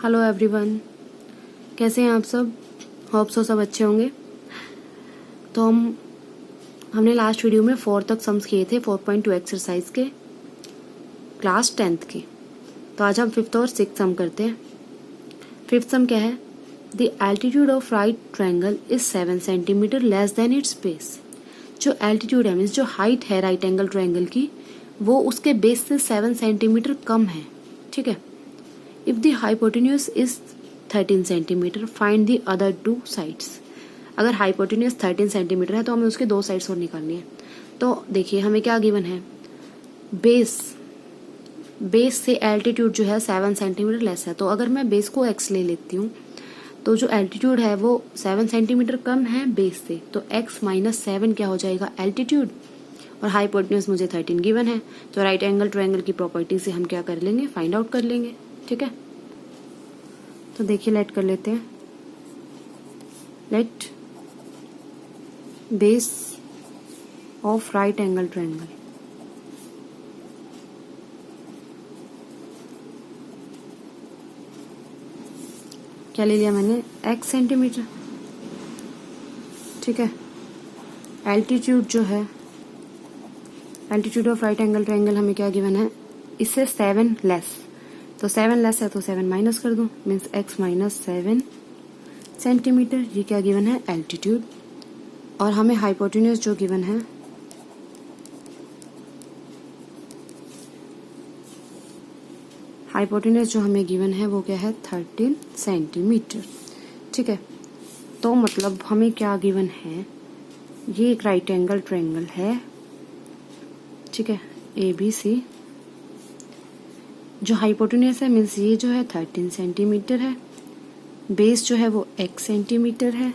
Hello everyone, कैसे हैं आप सब। होप सो सब अच्छे होंगे। तो हमने लास्ट वीडियो में 4 तक सम्स किए थे 4.2 एक्सरसाइज के क्लास 10th के। तो आज हम 5th और 6th सम करते हैं। 5th सम क्या है? The altitude of right triangle is 7 centimetre less than it's base. जो एल्टीट्यूड है मीन्स जो हाइट है राइट एंगल ट्रायंगल की, वो उसके बेस से 7 सेंटीमीटर कम है। ठीक है। If the hypotenuse is 13 centimetre, find the other two sides। अगर हाइपोटेन्यूज 13 सेंटीमीटर है तो हमें उसके 2 साइड्स और निकालनी है। तो देखिए हमें क्या गिवन है, बेस से एल्टीट्यूड जो है 7 सेंटीमीटर लेस है। तो अगर मैं बेस को x ले लेती हूँ तो जो एल्टीट्यूड है वो 7 सेंटीमीटर कम है बेस से, तो x माइनस 7 क्या हो जाएगा एल्टीट्यूड, और हाइपोटेन्यूज मुझे 13 गिवन है। तो राइट एंगल ट्रायंगल की प्रॉपर्टी से हम क्या कर लेंगे, फाइंड आउट कर लेंगे। ठीक है। तो देखिए लेट कर लेते हैं, let base of right angle triangle क्या ले लिया मैंने, x सेंटीमीटर। ठीक है। एल्टीट्यूड जो है, altitude of right angle triangle हमें क्या गिवन है, इससे 7 लेस। तो 7 लेस है तो 7 माइनस कर दूं, मीन्स x माइनस 7 सेंटीमीटर। ये क्या गिवन है, एल्टीट्यूड। और हमें हाइपोटेन्यूज जो गिवन है, हाइपोटेन्यूज जो हमें गिवन है वो क्या है, 13 सेंटीमीटर। ठीक है। तो मतलब हमें क्या गिवन है, ये एक राइट एंगल ट्रायंगल है। ठीक है, ABC। जो हाइपोटेन्यूज है मीन्स ये जो है 13 सेंटीमीटर है, बेस जो है वो x सेंटीमीटर है,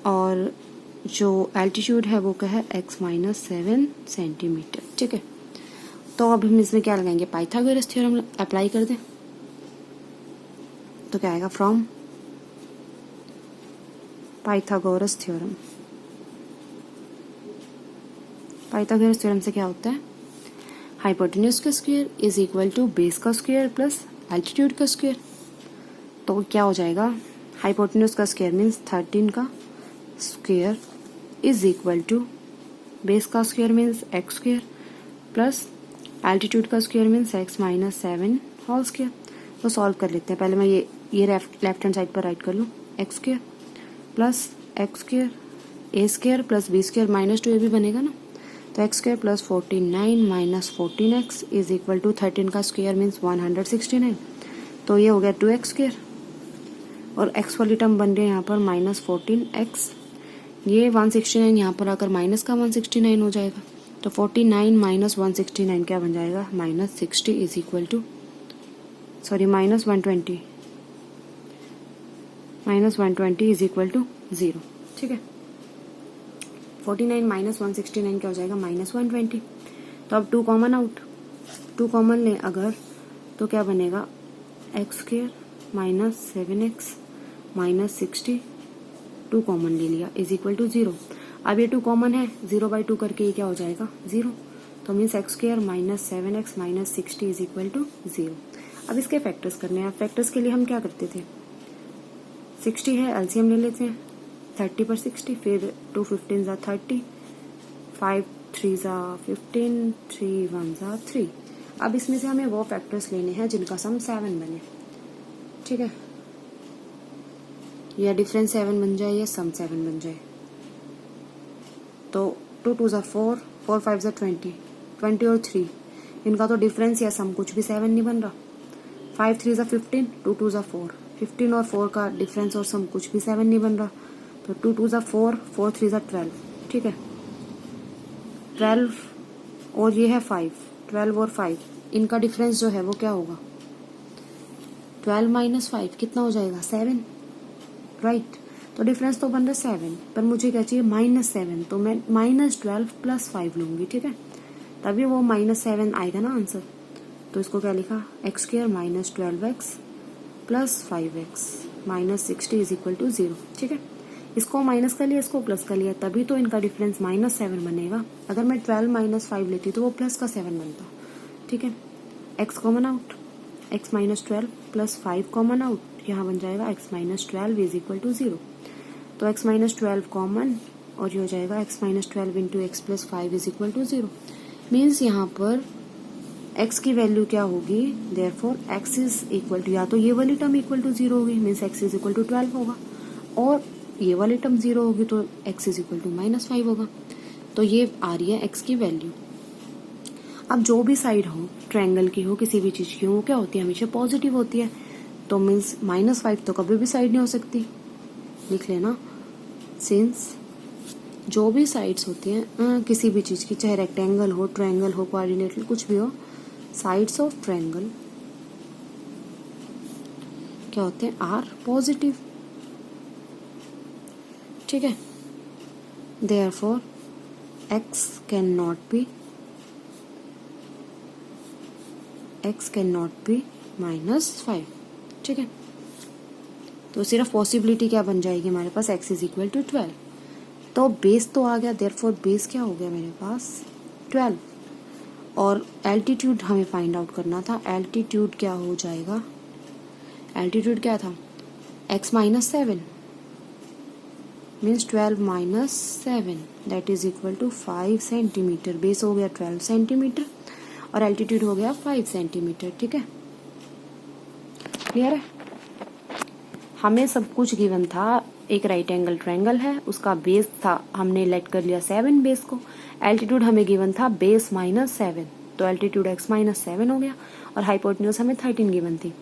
और जो एल्टीट्यूड है वो क्या है, x माइनस 7 सेंटीमीटर। ठीक है। तो अब हम इसमें क्या लगाएंगे, पाइथागोरस थ्योरम अप्लाई कर दें। तो क्या आएगा, from Pythagoras theorem. Pythagoras theorem से क्या होता है, हाइपोटेन्यूज का square is equal to base का स्क्वायर प्लस एल्टीट्यूड का स्क्वायर। तो क्या हो जाएगा, हाइपोटेन्यूज का स्क्वायर मीन्स 13 का square is equal to base का square means x square plus altitude का square means x minus 7 whole square. तो सॉल्व कर लेते हैं। पहले मैं ये लेफ्ट हैंड साइड पर राइट कर लूँ, X square plus X square A square plus B square minus 2 ये भी बनेगा ना। तो X square plus 49 minus 14x is equal to 13 का स्क्वायर मीन्स 169। तो ये हो गया 2x स्क्वायर, और x वाली टर्म बन रही है यहाँ पर माइनस 14x। ये 169 यहाँ पर आकर माइनस का 169 हो जाएगा। तो 49 माइनस 169 क्या बन जाएगा, minus 60 is equal to minus 120 is equal to 0। ठीक है। 49 माइनस 169 क्या हो जाएगा, माइनस 120। तो अब 2 कॉमन आउट, 2 कॉमन लें अगर तो क्या बनेगा, x square minus 7x minus 60, 2 common ले लिया इज इक्वल टू 0। अब ये 2 कॉमन है, 0/2 करके ये क्या हो जाएगा, 0। तो means x square minus 7x minus 60 is equal to 0। अब इसके फैक्टर्स करने हैं। फैक्टर्स के लिए हम क्या करते थे, 60 है एलसीएम ले लेते हैं, 30 पर 60, फिर 2 15 ज़ा 30, 5 3 ज़ा 15, 3 1 ज़ा 3। अब इसमें से हमें वो फैक्टर्स लेने हैं जिनका सम 7 बने। ठीक है, या डिफरेंस 7 बन जाए या सम 7 बन जाए। तो 2 2 ज़ा 4, 4 5 ज़ा 20, 20 और 3 इनका तो डिफरेंस या सम कुछ भी 7 नहीं बन रहा। 5 3 ज़ा 15, 2 2 ज़ा 4, 15 और 4 का डिफरेंस और सम कुछ भी 7 नहीं बन रहा। तो 2 2 ज़ा 4, 4 3 ज़ा 12। ठीक है, 12 और ये है 5, 12 और 5 इनका डिफरेंस जो है वो क्या होगा, 12 माइनस 5 कितना हो जाएगा, 7। राइट। तो डिफरेंस तो बन रहा 7, पर मुझे क्या चाहिए, माइनस 7। तो मैं माइनस 12 प्लस 5 लूंगी। ठीक है, तभी वो माइनस 7 आएगा ना आंसर। तो इसको क्या लिखा, x square minus 12x plus 5x minus 60 is equal to 0। ठीक है, इसको माइनस कर लिया, इसको प्लस कर लिया, तभी तो इनका डिफरेंस माइनस 7 बनेगा। अगर मैं 12 माइनस 5 लेती तो वो प्लस का 7 बनता। ठीक है, x common out, x minus 12 plus 5 common out, यहाँ बन जाएगा x minus 12 is equal to 0। तो x माइनस 12 कॉमन और ये हो जाएगा x minus 12 into x plus 5 is equal to 0। Means यहाँ पर x की वैल्यू क्या होगी, therefore x is equal to, या तो ये वाली टर्म इक्वल टू 0 होगी, means x is equal to 12 होगा, और ये वाली टर्म 0 होगी तो x is equal to minus 5 होगा। तो ये आ रही है x की वैल्यू। अब जो भी साइड हो, ट्रायंगल की हो, किसी भी चीज की हो, वो क्या होती है, हमेशा पॉजिटिव होती है। तो मीन्स -5 तो कभी भी साइड नहीं हो सकती, लिख लेना। सिंस जो भी साइड्स होती हैं किसी भी चीज की, चाहे रेक्टेंगल हो, ट्रायंगल हो, कोऑर्डिनेट कुछ भी हो, साइड्स ऑफ ट्रायंगल क्या होते हैं, आर पॉजिटिव। ठीक है, therefore x can not be -5। ठीक है, तो सिर्फ पॉसिबिलिटी क्या बन जाएगी हमारे पास, x इज इक्वल टू 12। तो बेस तो आ गया, देयरफॉर बेस क्या हो गया मेरे पास 12। और एल्टीट्यूड हमें फाइंड आउट करना था। एल्टीट्यूड क्या हो जाएगा, एल्टीट्यूड क्या था, x minus 7 means 12 minus 7 that is equal to 5 centimetre. Base हो गया 12 सेंटीमीटर और एल्टीट्यूड हो गया 5 सेंटीमीटर। ठीक है, क्लियर है। हमें सब कुछ गिवन था, एक राइट एंगल ट्रायंगल है, उसका बेस था, हमने लेट कर लिया 7 बेस को। एल्टीट्यूड हमें गिवन था बेस -7, तो एल्टीट्यूड x -7 हो गया, और हाइपोटेन्यूज हमें 13 गिवन थी।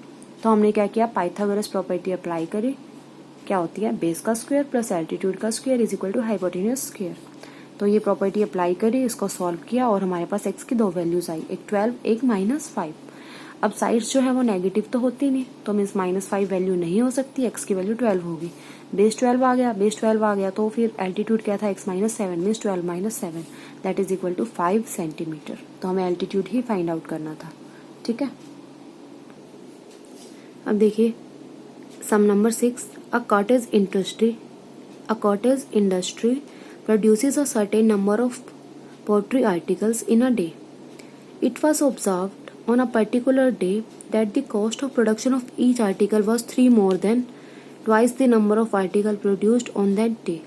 तो हमने क्या किया, पाइथागोरस प्रॉपर्टी अप्लाई करी, क्या होती है, बेस का स्क्वायर प्लस एल्टीट्यूड का square is equal to hypotenuse square. तो ये प्रॉपर्टी अप्लाई करी, इसको सॉल्व किया और हमारे पास x की दो वैल्यूज आई, एक 12 एक -5। अब साइड्स जो है वो नेगेटिव तो होती नहीं, तो मीन्स -5 वैल्यू नहीं हो सकती, x की वैल्यू 12 होगी। बेस 12 आ गया, बेस 12 आ गया तो फिर एल्टीट्यूड क्या था, x -7 means 12 -7 that is equal to 5 centimetre. तो हमें एल्टीट्यूड ही फाइंड आउट करना था। ठीक है, अब देखिए sum number 6, a cottage industry produces a certain number of pottery articles in a day. It was observed on a particular day that the cost of production of each article was 3 more than twice the number of article produced on that day.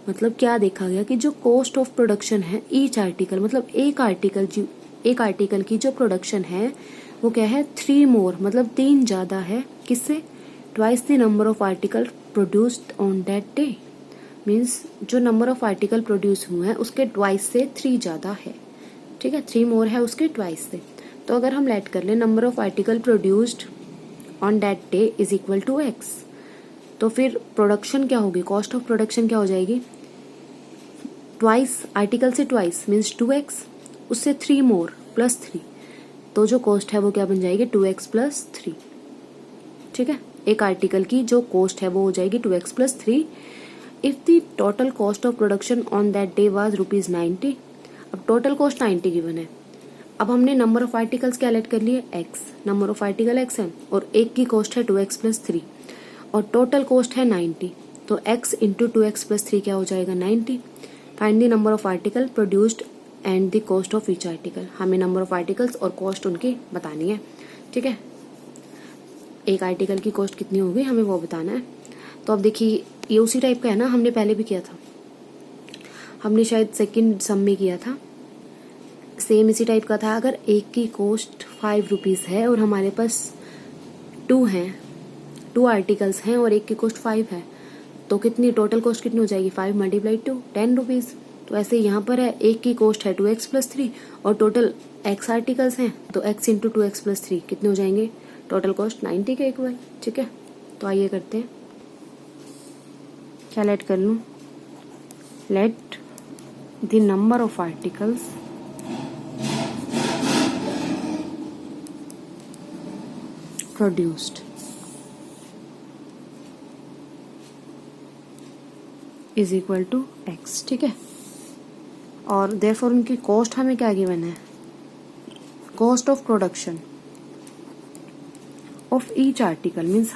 मतलब क्या देखा गया कि जो cost of production है each article, मतलब एक article की जो प्रोडक्शन है वो क्या है 3 मोर, मतलब 3 ज्यादा है, किससे, twice the number of article produced on that day. Means जो नंबर ऑफ आर्टिकल प्रोड्यूस हुए हैं उसके ट्वाइस से 3 ज्यादा है। ठीक है, 3 मोर है उसके ट्वाइस से। तो अगर हम लेट कर ले number of article produced on that day is equal to x, तो फिर प्रोडक्शन क्या होगी, कॉस्ट ऑफ प्रोडक्शन क्या हो जाएगी, ट्वाइस, आर्टिकल से ट्वाइस मीन्स 2x, उससे 3 मोर प्लस 3, तो जो कॉस्ट है वो क्या बन जाएगी 2x प्लस 3। ठीक है, एक आर्टिकल की जो कॉस्ट है वो हो जाएगी 2x plus 3 if the total cost of production on that day was ₹90। अब टोटल कॉस्ट 90 गिवन है। अब हमने नंबर ऑफ आर्टिकल्स क्या लेट कर लिए, x, number of article x है, और एक की कॉस्ट है 2x प्लस 3 और टोटल कॉस्ट है 90, तो x इंटू 2x प्लस 3 क्या हो जाएगा 90। Find the number of article produced and the cost of each article. हमें नंबर ऑफ आर्टिकल्स और कॉस्ट उनकी बतानी है। ठीक है, एक आर्टिकल की कॉस्ट कितनी होगी हमें वो बताना है। तो अब देखिए ये उसी टाइप का है ना, हमने पहले भी किया था, हमने शायद सेकंड सम में किया था, सेम इसी टाइप का था। अगर एक की कॉस्ट 5 रुपीज है और हमारे पास 2 आर्टिकल्स हैं और एक की कॉस्ट 5 है, तो कितनी टोटल कॉस्ट कितनी हो जाएगी, 5 मल्टीप्लाई 2 10 रुपीज। तो ऐसे यहाँ पर है, एक की कॉस्ट है 2x प्लस 3 और टोटल x आर्टिकल्स हैं, तो x इंटू 2x प्लस 3 कितने हो जाएंगे, टोटल कॉस्ट 90 के इक्वल। ठीक है, तो आइए करते हैं, क्या लेट कर लूं, let the number of articles produced is equal to x। ठीक है, और देयरफॉर उनकी कॉस्ट हमें क्या गिवन है, cost of production of each article, means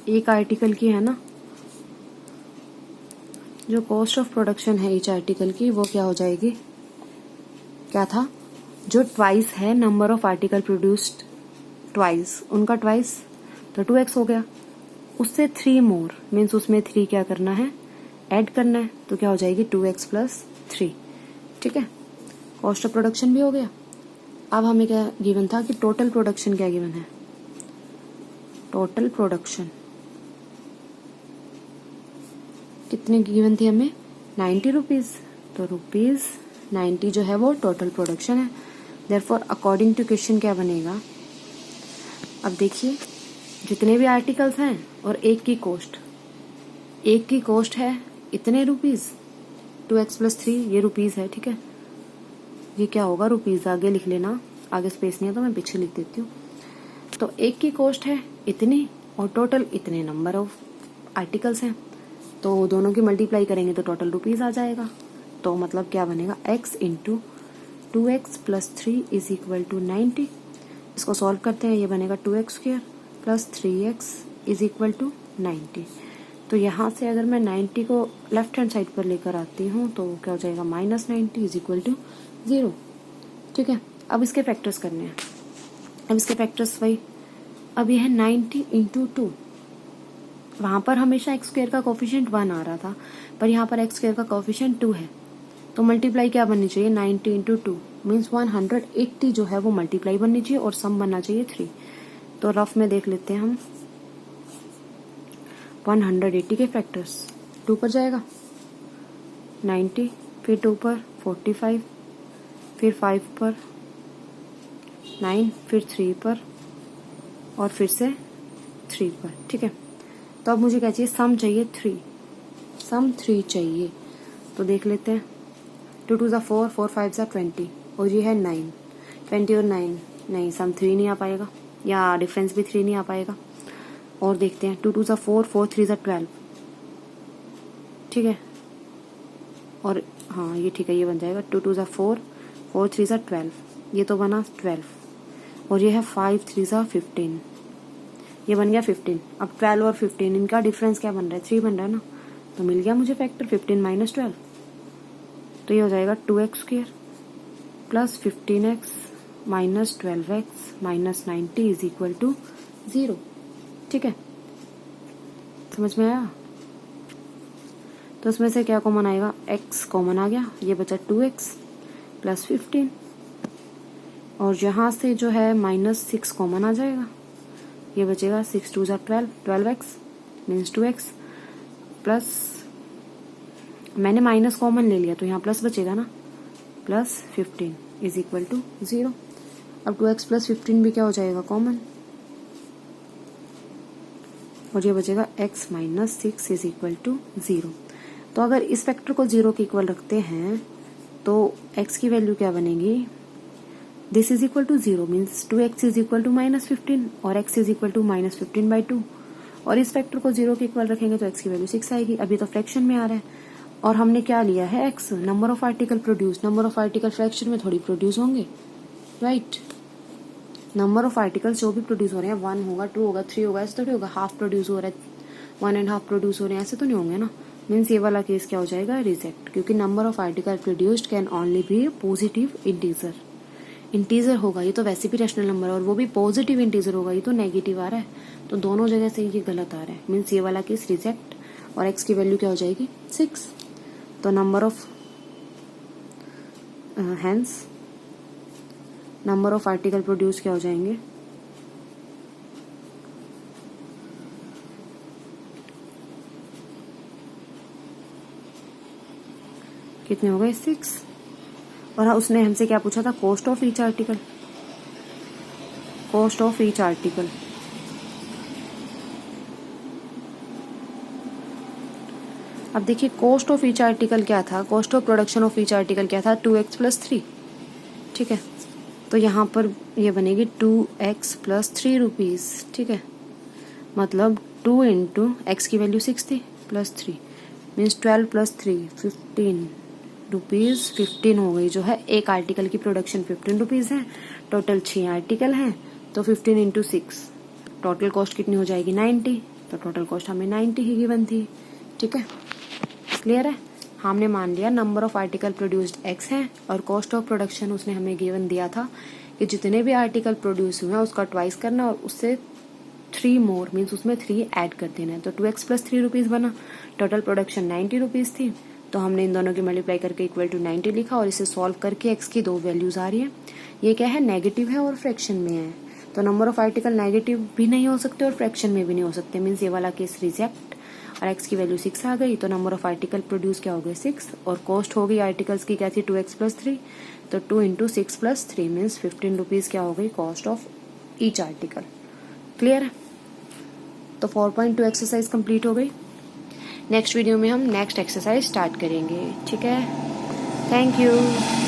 एक आर्टिकल की है ना, जो कॉस्ट ऑफ प्रोडक्शन है ईच आर्टिकल की वो क्या हो जाएगी, क्या था, जो ट्वाइस है number of article produced twice, उनका ट्वाइस तो 2x हो गया, उससे 3 मोर मीन्स उसमें 3 क्या करना है, ऐड करना है, तो क्या हो जाएगी 2x प्लस 3। ठीक है, कॉस्ट ऑफ प्रोडक्शन भी हो गया। अब हमें क्या गिवन था कि टोटल प्रोडक्शन क्या गिवन है, टोटल प्रोडक्शन कितने की गिवन थी हमें, 90 रुपीज, तो रुपीज 90 जो है वो टोटल प्रोडक्शन है। देयरफॉर अकॉर्डिंग टू क्वेश्चन क्या बनेगा, अब देखिए जितने भी आर्टिकल्स हैं और एक की कॉस्ट है इतने रुपीज, 2x प्लस 3 ये रुपीज है। ठीक है, ये क्या होगा रुपीज, आगे लिख लेना, आगे स्पेस नहीं है तो मैं पीछे लिख देती हूँ। तो एक की कॉस्ट है इतनी और टोटल इतने नंबर ऑफ आर्टिकल्स हैं, तो दोनों की मल्टीप्लाई करेंगे तो टोटल रुपीज आ जाएगा। तो मतलब क्या बनेगा, x into 2x plus 3 is equal to 90। इसको सॉल्व करते हैं, ये बनेगा 2x square plus 3x is equal to 90। तो यहाँ से अगर मैं 90 को लेफ्ट हैंड साइड पर लेकर आती हूँ तो क्या हो जाएगा, -90 इज इक्वल टू 0। ठीक है, अब इसके फैक्टर्स करने हैं। अब इसके फैक्टर्स वही, अब यह है 90 इंटू 2, वहाँ पर हमेशा एक्स स्क्वायर का कोफिशिएंट 1 आ रहा था, पर यहाँ पर एक्स स्क्वायर का कोफिशिएंट 2 है, तो मल्टीप्लाई क्या बननी चाहिए, 90 इंटू 2 मीन्स 180 जो है वो मल्टीप्लाई बननी चाहिए और सम बनना चाहिए 3। तो रफ में देख लेते हैं हम, 180 के फैक्टर्स 2 पर जाएगा 90, फिर 2 पर 45, फिर 5 पर 9, फिर 3 पर और फिर से 3 पर। ठीक है, तो अब मुझे क्या चाहिए, सम चाहिए 3, सम 3 चाहिए। तो देख लेते हैं, 2 2 4, 4 5 20 और ये है 9, 20 और 9 नहीं, सम 3 नहीं आ पाएगा या डिफरेंस भी 3 नहीं आ पाएगा। और देखते हैं, 2 2 4, 4 3 12। ठीक है, और हाँ ये ठीक है, ये बन जाएगा 2 2 4, 4 3 12, ये तो बना 12 और ये है 5 3 15, ये बन गया 15। अब 12 और 15 इनका डिफरेंस क्या बन रहा है, 3 बन रहा है ना, तो मिल गया मुझे फैक्टर 15 माइनस 12, तो ये हो जाएगा 2x square plus 15x minus 12x minus 90 is equal to 0। ठीक है, समझ में आया। तो इसमें से क्या कॉमन आएगा, x कॉमन आ गया, ये बचा 2x प्लस 15 और यहाँ से जो है -6 कॉमन आ जाएगा, ये बचेगा 6 2 12, 12x मीन्स 2x प्लस, मैंने माइनस कॉमन ले लिया तो यहाँ प्लस बचेगा ना, प्लस 15 इज इक्वल टू 0। अब 2x प्लस 15 भी क्या हो जाएगा कॉमन और ये बचेगा x minus 6 is equal to 0। तो अगर इस फैक्टर को 0 के इक्वल रखते हैं तो x की वैल्यू क्या बनेगी, this is equal to 0 means 2x is equal to -15 और x इज इक्वल टू -15/2। और इस फैक्टर को 0 के इक्वल रखेंगे तो x की वैल्यू 6 आएगी। अभी तो फ्रैक्शन में आ रहा है और हमने क्या लिया है, x number of article produce, number of article fraction में थोड़ी प्रोड्यूस होंगे, राइट। नंबर ऑफ आर्टिकल्स जो भी प्रोड्यूस हो रहे हैं 1 होगा, 2 होगा, 3 होगा, ऐसे थोड़ी होगा, हाफ प्रोड्यूस हो रहा है, 1.5 प्रोड्यूस हो रहे हैं, ऐसे तो नहीं होंगे ना। मीन्स ये वाला केस क्या हो जाएगा, रिजेक्ट, क्योंकि number of article produced can only be positive integer होगा, ये तो वैसे भी रैशनल नंबर है और वो भी पॉजिटिव इंटीजर होगा, ये तो नेगेटिव आ रहा है, तो दोनों जगह से ये गलत आ रहा है। मीन्स ये वाला केस रिजेक्ट और x की वैल्यू क्या हो जाएगी 6। तो नंबर ऑफ हैंस नंबर ऑफ आर्टिकल प्रोड्यूस क्या हो जाएंगे, कितने हो गए 6। और हाँ, उसने हमसे क्या पूछा था, cost of each article, cost of each article. अब देखिए कॉस्ट ऑफ ईच आर्टिकल क्या था, cost of production of each article क्या था, 2x प्लस 3। ठीक है, तो यहाँ पर ये बनेगी 2x प्लस 3 रुपीज़। ठीक है, मतलब 2 इंटू एक्स की वैल्यू 6 थी प्लस 3 मीन्स 12 प्लस 3 15 रुपीज़ 15 हो गई, जो है एक आर्टिकल की प्रोडक्शन 15 रुपीज़ है, टोटल 6 आर्टिकल हैं, तो 15 इंटू 6 टोटल कॉस्ट कितनी हो जाएगी 90। तो टोटल कॉस्ट हमें 90 ही गिवन थी। ठीक है, क्लियर है। हमने मान लिया number of article produced x है और कॉस्ट ऑफ प्रोडक्शन उसने हमें गिवन दिया था कि जितने भी आर्टिकल प्रोड्यूस हुए हैं उसका ट्वाइस करना और उससे 3 मोर मीन्स उसमें 3 ऐड कर देना है। तो 2x प्लस 3 रुपीज़ बना। टोटल प्रोडक्शन 90 रुपीज़ थी, तो हमने इन दोनों की मल्टीप्लाई करके इक्वल टू 90 लिखा और इसे सॉल्व करके x की 2 वैल्यूज आ रही है। ये क्या है, नेगेटिव है और फ्रैक्शन में है, तो नंबर ऑफ आर्टिकल नेगेटिव भी नहीं हो सकते और फ्रैक्शन में भी नहीं हो सकते, मीन्स ये वाला केस रिजेक्ट। और x की वैल्यू 6 आ गई, तो नंबर ऑफ आर्टिकल प्रोड्यूस क्या हो गए 6, और कॉस्ट हो गई आर्टिकल्स की क्या थी 2x प्लस 3, तो 2 इंटू 6 प्लस 3 मीन्स 15 रुपीज़ क्या हो गई cost of each article. Clear है? तो 4.2 एक्सरसाइज कंप्लीट हो गई। नेक्स्ट वीडियो में हम नेक्स्ट एक्सरसाइज स्टार्ट करेंगे। ठीक है, थैंक यू।